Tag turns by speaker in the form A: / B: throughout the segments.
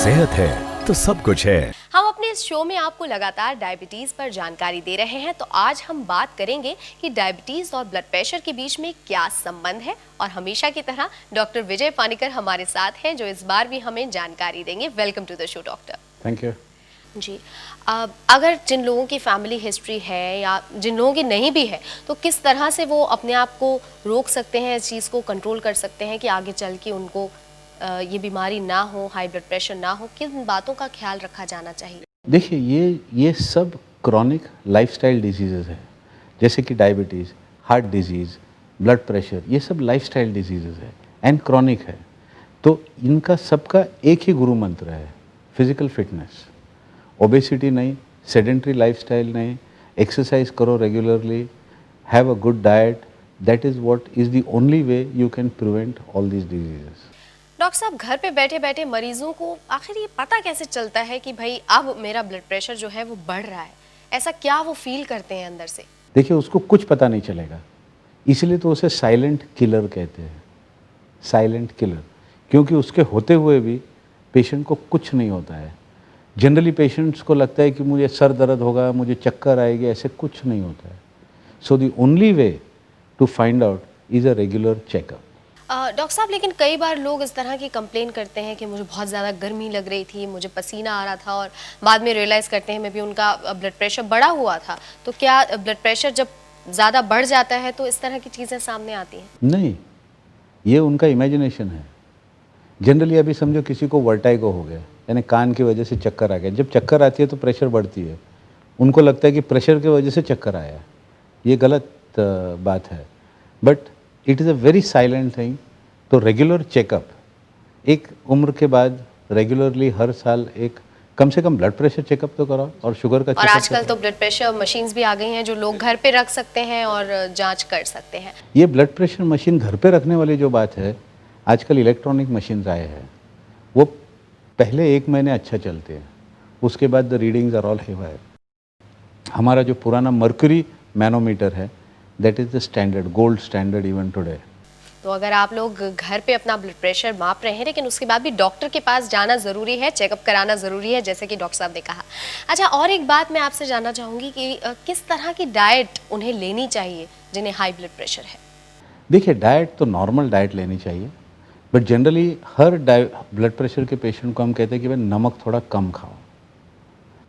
A: सेहत है तो सब कुछ है।
B: हम अपने इस शो में आपको लगातार डायबिटीज पर जानकारी दे रहे हैं, तो आज हम बात करेंगे कि डायबिटीज और ब्लड प्रेशर के बीच में क्या संबंध है। और हमेशा की तरह डॉक्टर विजय पानीकर हमारे साथ हैं, जो इस बार भी हमें जानकारी देंगे। Welcome to the show doctor.
C: Thank you
B: ji, अगर जिन लोगों की फैमिली हिस्ट्री है या जिन लोगों की नहीं भी है, तो किस तरह से वो अपने आप को रोक सकते हैं, इस चीज़ को कंट्रोल कर सकते हैं कि आगे चल के उनको ये बीमारी ना हो, हाई ब्लड प्रेशर ना हो, किन बातों का ख्याल रखा जाना चाहिए?
C: देखिए, ये सब क्रॉनिक लाइफस्टाइल डिजीज़ेज़ है, जैसे कि diabetes, heart disease, blood pressure, ये सब लाइफस्टाइल डिजीज़ेज़ है एंड क्रॉनिक है। तो इनका सबका एक ही गुरु मंत्र है, फिजिकल फिटनेस। ओबेसिटी नहीं, सेडेंट्री लाइफस्टाइल नहीं, एक्सरसाइज करो regularly, have a good diet, that is what is the only way you can prevent all these diseases.
B: Doctor साहब, घर पे बैठे बैठे मरीजों को आखिर ये पता कैसे चलता है कि भाई अब मेरा ब्लड प्रेशर जो है वो बढ़ रहा है? ऐसा क्या वो फील करते हैं अंदर से?
C: देखिए, उसको कुछ पता नहीं चलेगा, इसलिए तो उसे साइलेंट किलर कहते हैं। साइलेंट किलर, क्योंकि उसके होते हुए भी पेशेंट को कुछ नहीं होता है। जनरली पेशेंट्स को लगता है कि मुझे सर दर्द होगा, मुझे चक्कर आएगी, ऐसे कुछ नहीं होता है। So the only way to find out is a regular checkup.
B: Doctor साहब, लेकिन कई बार लोग इस तरह की कंप्लेन करते हैं कि मुझे बहुत ज़्यादा गर्मी लग रही थी, मुझे पसीना आ रहा था, और बाद में रियलाइज़ करते हैं मे भी उनका ब्लड प्रेशर बढ़ा हुआ था। तो क्या ब्लड प्रेशर जब ज़्यादा बढ़ जाता है तो इस तरह की चीज़ें सामने आती हैं?
C: नहीं, ये उनका इमेजिनेशन है। जनरली अभी समझो किसी को वर्टाइगो हो गया, यानी कान की वजह से चक्कर आ गया। जब चक्कर आती है तो प्रेशर बढ़ती है, उनको लगता है कि प्रेशर की वजह से चक्कर आया। ये गलत बात है, but it is a very silent thing. तो रेगुलर चेकअप, एक उम्र के बाद रेगुलरली हर साल एक कम से कम ब्लड प्रेशर चेकअप तो कराओ, और शुगर का
B: और
C: चेकअप।
B: आजकल तो ब्लड प्रेशर मशीन्स भी आ गई हैं जो लोग घर पे रख सकते हैं और जांच कर सकते हैं।
C: ये ब्लड प्रेशर मशीन घर पे रखने वाली जो बात है, आजकल इलेक्ट्रॉनिक मशीन्स आए हैं, वो पहले 1 महीने अच्छा चलते हैं, उसके बाद the readings are all haywire. हमारा जो पुराना मर्क्यूरी मैनोमीटर है, that is the standard, gold standard even today.
B: तो अगर आप लोग घर पे अपना ब्लड प्रेशर माप रहे हैं, लेकिन उसके बाद भी डॉक्टर के पास जाना ज़रूरी है, चेकअप कराना ज़रूरी है, जैसे कि डॉक्टर साहब ने कहा। अच्छा, और एक बात मैं आपसे जानना चाहूँगी कि किस तरह की डाइट उन्हें लेनी चाहिए जिन्हें हाई ब्लड प्रेशर है?
C: देखिए, डाइट तो नॉर्मल डाइट लेनी चाहिए, but generally her blood pressure के पेशेंट को हम कहते हैं कि भाई नमक थोड़ा कम खाओ।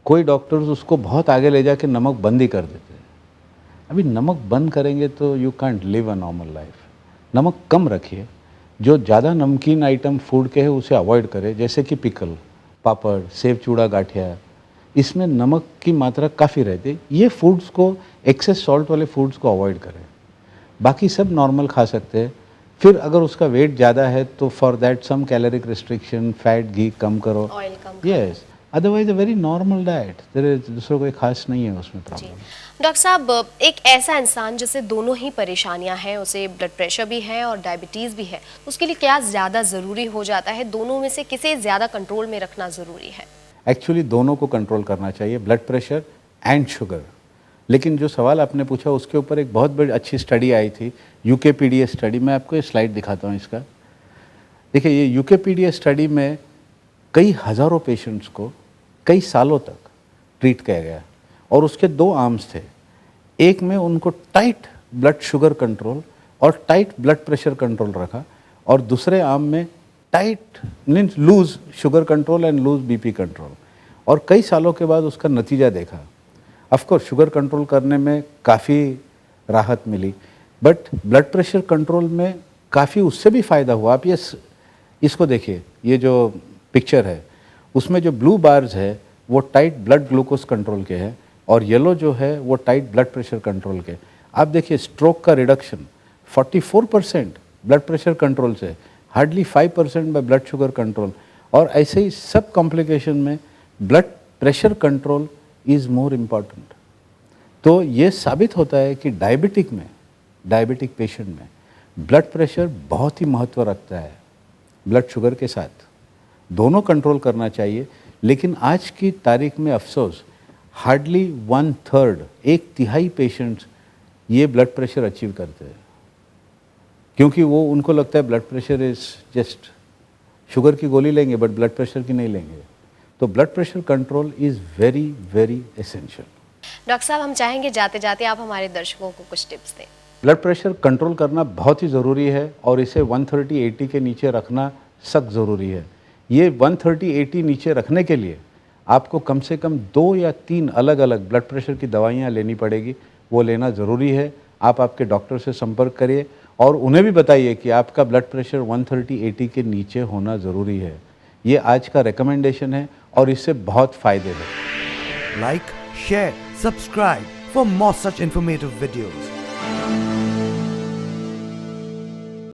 C: कोई डॉक्टर्स उसको बहुत आगे ले जाके नमक बंद ही कर देते हैं। अभी नमक बंद करेंगे तो you can't live a normal life. नमक कम रखिए, जो ज़्यादा नमकीन आइटम फूड के है उसे अवॉइड करें, जैसे कि पिकल, पापड़, सेव चूड़ा गाठिया, इसमें नमक की मात्रा काफ़ी रहती है। ये फूड्स को, एक्सेस सॉल्ट वाले फूड्स को अवॉइड करें। बाकी सब नॉर्मल खा सकते हैं। फिर अगर उसका वेट ज़्यादा है तो for that some caloric restriction, fat घी कम करो,
B: ऑयल कम।
C: Yes. Otherwise a very normal diet, दूसरा कोई खास नहीं है उसमें प्रॉब्लम।
B: डॉक्टर साहब, एक ऐसा इंसान जिसे दोनों ही परेशानियां हैं, उसे ब्लड प्रेशर भी है और डायबिटीज़ भी है, उसके लिए क्या ज़्यादा ज़रूरी हो जाता है? दोनों में से किसे ज़्यादा कंट्रोल में रखना ज़रूरी है?
C: एक्चुअली दोनों को कंट्रोल करना चाहिए, ब्लड प्रेशर एंड शुगर। लेकिन जो सवाल आपने पूछा उसके ऊपर एक बहुत बड़ी अच्छी स्टडी आई थी, यूकेपीडीएस स्टडी। मैं आपको ये स्लाइड दिखाता हूँ इसका। देखिए, ये यूकेपीडीएस स्टडी में कई हज़ारों पेशेंट्स को कई सालों तक ट्रीट किया गया, और उसके 2 आर्म्स थे। एक में उनको टाइट ब्लड शुगर कंट्रोल और टाइट ब्लड प्रेशर कंट्रोल रखा, और दूसरे आर्म में tight means loose sugar control and loose BP control. और कई सालों के बाद उसका नतीजा देखा। ऑफकोर्स शुगर कंट्रोल करने में काफ़ी राहत मिली, बट ब्लड प्रेशर कंट्रोल में काफ़ी उससे भी फ़ायदा हुआ। आप इसको देखिए, ये जो पिक्चर है उसमें जो ब्लू बार्स है वो टाइट ब्लड ग्लूकोज कंट्रोल के हैं, और येलो जो है वो टाइट ब्लड प्रेशर कंट्रोल के। आप देखिए, स्ट्रोक का रिडक्शन 44% ब्लड प्रेशर कंट्रोल से, hardly 5% by blood sugar control. और ऐसे ही सब कॉम्प्लिकेशन में blood pressure control is more important. तो ये साबित होता है कि डायबिटिक पेशेंट में ब्लड प्रेशर बहुत ही महत्व रखता है, ब्लड शुगर के साथ। दोनों कंट्रोल करना चाहिए, लेकिन आज की तारीख में अफसोस हार्डली 1/3, 1/3 पेशेंट्स ये ब्लड प्रेशर अचीव करते हैं, क्योंकि वो उनको लगता है blood pressure is just sugar की गोली लेंगे बट ब्लड प्रेशर की नहीं लेंगे। तो blood pressure control is very very essential.
B: Doctor साहब, हम चाहेंगे जाते जाते आप हमारे दर्शकों को कुछ टिप्स दें।
C: ब्लड प्रेशर कंट्रोल करना बहुत ही ज़रूरी है और इसे 130/80 के नीचे रखना सख्त ज़रूरी है। ये 130/80 नीचे रखने के लिए आपको कम से कम 2 या 3 अलग अलग ब्लड प्रेशर की दवाइयाँ लेनी पड़ेगी, वो लेना ज़रूरी है। आप आपके डॉक्टर से संपर्क करिए और उन्हें भी बताइए कि आपका ब्लड प्रेशर 130/80 के नीचे होना ज़रूरी है। ये आज का रिकमेंडेशन है और इससे बहुत फ़ायदे हैं।
A: Like, share, subscribe for more such informative videos.